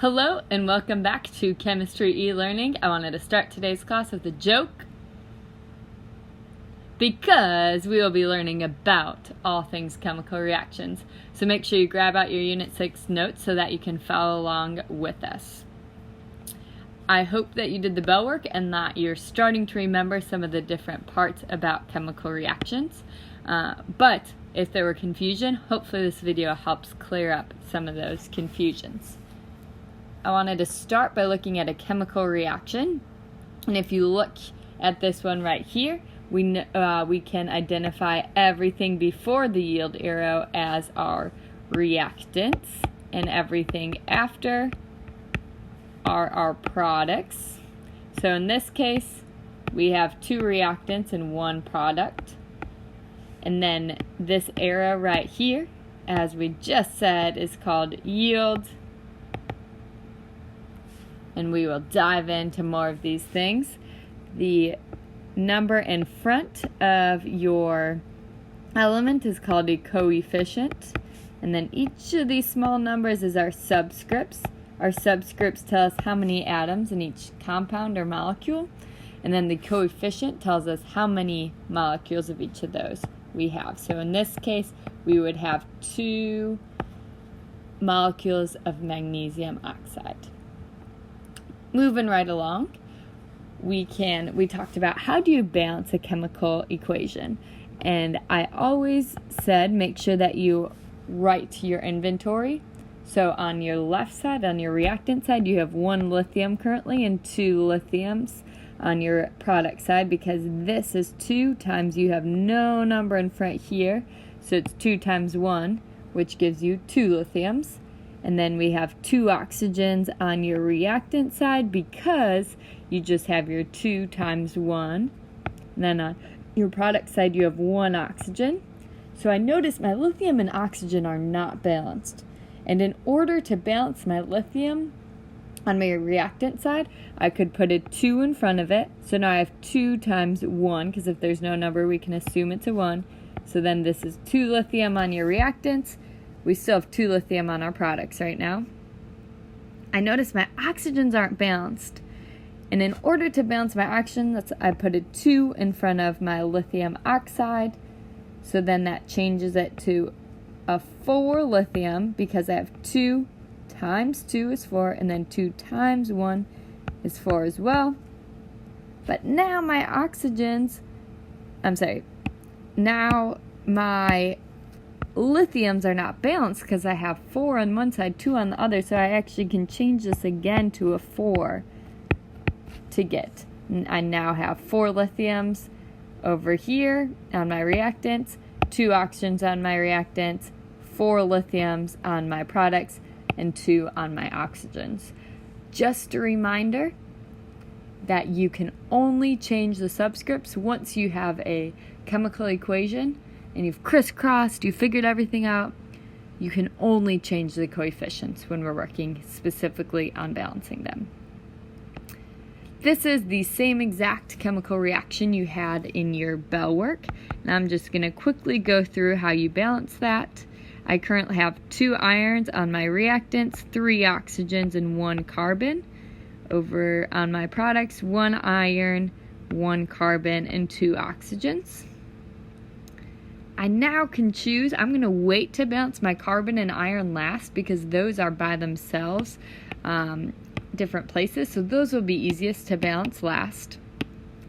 Hello and welcome back to Chemistry e-Learning. I wanted to start today's class with a joke because we will be learning about all things chemical reactions. So make sure you grab out your Unit 6 notes so that you can follow along with us. I hope that you did the bell work and that you're starting to remember some of the different parts about chemical reactions. But if there were confusion, hopefully this video helps clear up some of those confusions. I wanted to start by looking at a chemical reaction, and if you look at this one right here, we can identify everything before the yield arrow as our reactants, and everything after are our products. So in this case, we have 2 reactants and 1 product, and then this arrow right here, as we just said, is called yield. And we will dive into more of these things. The number in front of your element is called a coefficient. And then each of these small numbers is our subscripts. Our subscripts tell us how many atoms in each compound or molecule. And then the coefficient tells us how many molecules of each of those we have. So in this case, we would have 2 molecules of magnesium oxide. Moving right along, we talked about how do you balance a chemical equation. And I always said make sure that you write your inventory. So on your left side, on your reactant side, you have 1 lithium currently and 2 lithiums on your product side, because this is 2 times, you have no number in front here, so it's 2 times 1, which gives you 2 lithiums. And then we have 2 oxygens on your reactant side because you just have your 2 times 1. And then on your product side, you have 1 oxygen. So I noticed my lithium and oxygen are not balanced. And in order to balance my lithium on my reactant side, I could put a 2 in front of it. So now I have 2 times 1, because if there's no number, we can assume it's a 1. So then this is 2 lithium on your reactants. We still have 2 lithium on our products right now. I notice my oxygens aren't balanced. And in order to balance my oxygens, I put a 2 in front of my lithium oxide. So then that changes it to a 4 lithium, because I have 2 times 2 is 4, and then 2 times 1 is 4 as well. But now my now my lithiums are not balanced because I have 4 on one side, 2 on the other, so I actually can change this again to a 4 to get. I now have 4 lithiums over here on my reactants, 2 oxygens on my reactants, 4 lithiums on my products, and 2 on my oxygens. Just a reminder that you can only change the subscripts once you have a chemical equation and you've crisscrossed, you figured everything out. You can only change the coefficients when we're working specifically on balancing them. This is the same exact chemical reaction you had in your bell work, and I'm just going to quickly go through how you balance that. I currently have 2 irons on my reactants, 3 oxygens, and 1 carbon. Over on my products, 1 iron, 1 carbon, and 2 oxygens. I now can choose, I'm going to wait to balance my carbon and iron last because those are by themselves different places, so those will be easiest to balance last.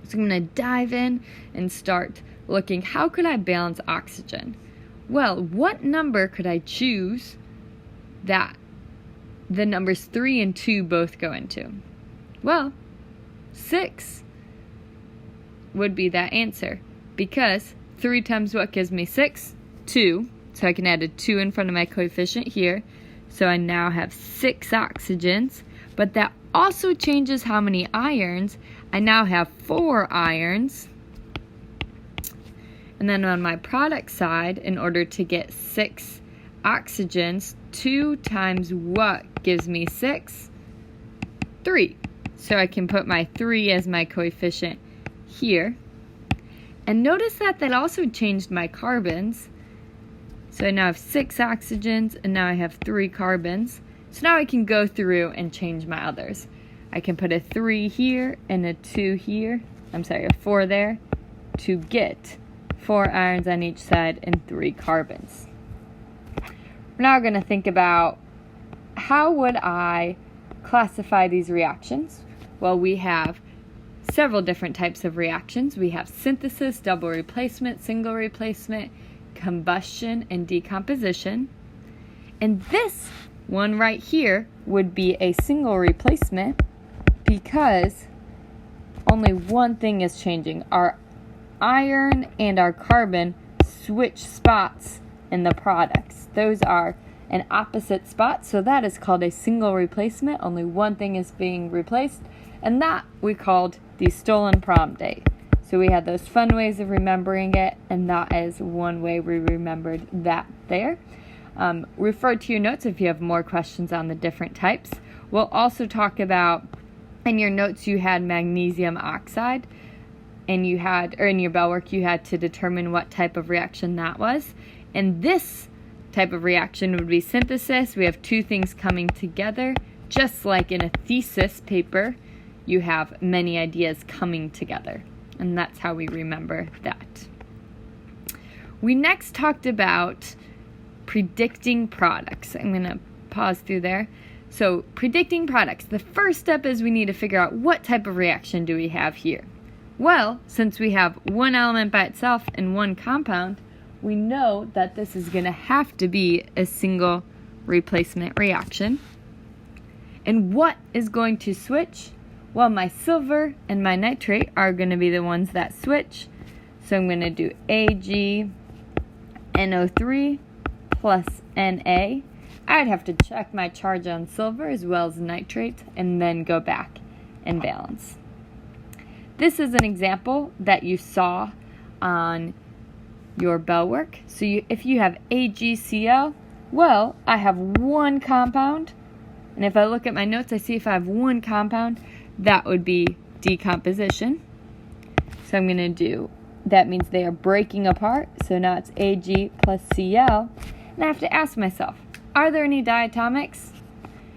So I'm going to dive in and start looking, how could I balance oxygen? Well, what number could I choose that the numbers 3 and 2 both go into? Well, 6 would be that answer, because 3 times what gives me 6? 2. So I can add a 2 in front of my coefficient here. So I now have 6 oxygens. But that also changes how many irons. I now have 4 irons. And then on my product side, in order to get 6 oxygens, 2 times what gives me 6? 3. So I can put my 3 as my coefficient here. And notice that also changed my carbons. So I now have 6 oxygens, and now I have 3 carbons. So now I can go through and change my others. I can put a 3 here and a 2 here. I'm sorry, a 4 there to get 4 irons on each side and 3 carbons. We're now going to think about how would I classify these reactions? Well, we have several different types of reactions. We have synthesis, double replacement, single replacement, combustion, and decomposition. And this one right here would be a single replacement because only one thing is changing. Our iron and our carbon switch spots in the products. Those are an opposite spot, so that is called a single replacement. Only one thing is being replaced, and that we called the stolen prom date. So we had those fun ways of remembering it, and that is one way we remembered that there. Refer to your notes if you have more questions on the different types. We'll also talk about, in your notes you had magnesium oxide, and you had, or in your bell work you had to determine what type of reaction that was. And this type of reaction would be synthesis. We have two things coming together, just like in a thesis paper, you have many ideas coming together. And that's how we remember that. We next talked about predicting products. I'm going to pause through there. So predicting products. The first step is we need to figure out what type of reaction do we have here. Well, since we have one element by itself and one compound, we know that this is going to have to be a single replacement reaction. And what is going to switch? Well, my silver and my nitrate are going to be the ones that switch. So I'm going to do AgNO3 plus Na. I'd have to check my charge on silver as well as nitrate and then go back and balance. This is an example that you saw on your bell work. So if you have AgCl, well, I have one compound, and if I look at my notes, I see if I have one compound, that would be decomposition. So I'm going to do, that means they are breaking apart, so now it's Ag plus Cl, and I have to ask myself, are there any diatomics?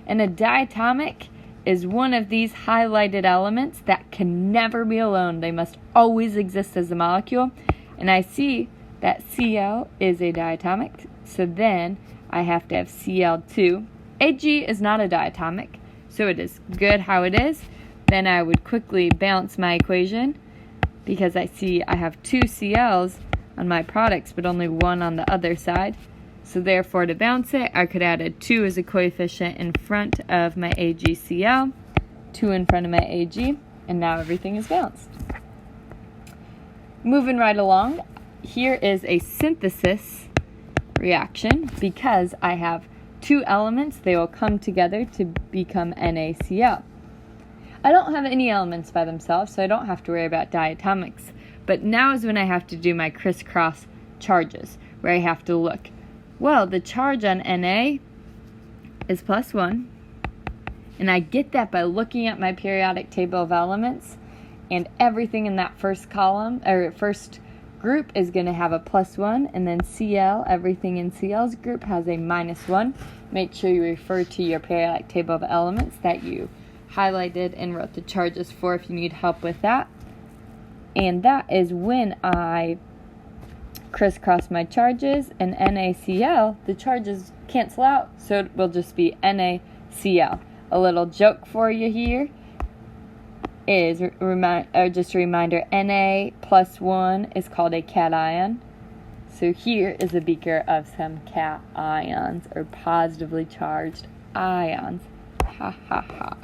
And a diatomic is one of these highlighted elements that can never be alone. They must always exist as a molecule, and I see that Cl is a diatomic, so then I have to have Cl2. Ag is not a diatomic, so it is good how it is. Then I would quickly balance my equation because I see I have two Cl's on my products but only one on the other side. So therefore, to balance it, I could add a 2 as a coefficient in front of my AgCl, 2 in front of my Ag, and now everything is balanced. Moving right along, here is a synthesis reaction. Because I have two elements, they will come together to become NaCl. I don't have any elements by themselves, so I don't have to worry about diatomics. But now is when I have to do my crisscross charges, where I have to look. Well, the charge on Na is +1, and I get that by looking at my periodic table of elements, and everything in that first column, or first group, is going to have a +1, and then Cl, everything in Cl's group has a -1. Make sure you refer to your periodic table of elements that you highlighted and wrote the charges for if you need help with that. And that is when I crisscross my charges, and NaCl, the charges cancel out, so it will just be NaCl. A little joke for you here is just a reminder, Na plus 1 is called a cation. So here is a beaker of some cations, or positively charged ions. Ha ha ha.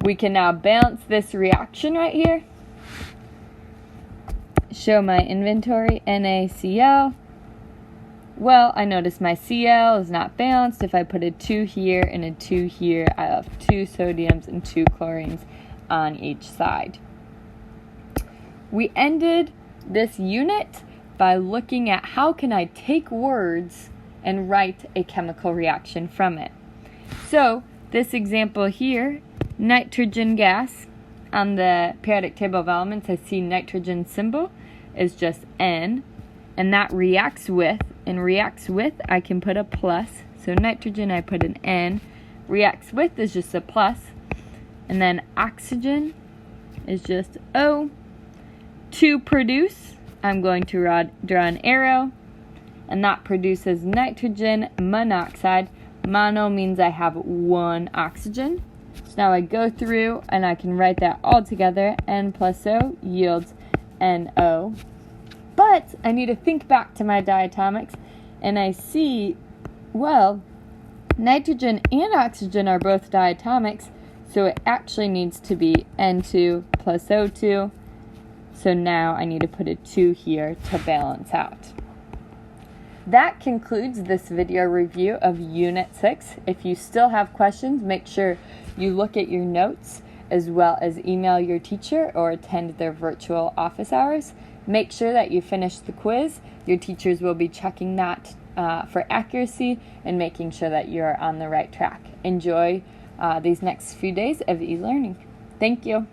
We can now balance this reaction right here. Show my inventory, NaCl. Well, I notice my Cl is not balanced. If I put a 2 here and a 2 here, I have 2 sodiums and 2 chlorines on each side. We ended this unit by looking at how can I take words and write a chemical reaction from it. So, this example here, nitrogen gas, on the periodic table of elements, I see nitrogen symbol is just N, and that reacts with, I can put a plus, So nitrogen, I put an N. Reacts with is just a plus. And then oxygen is just O. To produce, I'm going to draw an arrow. And that produces nitrogen monoxide. Mono means I have one oxygen. So now I go through and I can write that all together. N plus O yields NO. But I need to think back to my diatomics, and I see, well, nitrogen and oxygen are both diatomics, so it actually needs to be N2 plus O2. So now I need to put a 2 here to balance out. That concludes this video review of Unit 6. If you still have questions, make sure you look at your notes as well as email your teacher or attend their virtual office hours. Make sure that you finish the quiz. Your teachers will be checking that for accuracy and making sure that you're on the right track. Enjoy these next few days of e-learning. Thank you.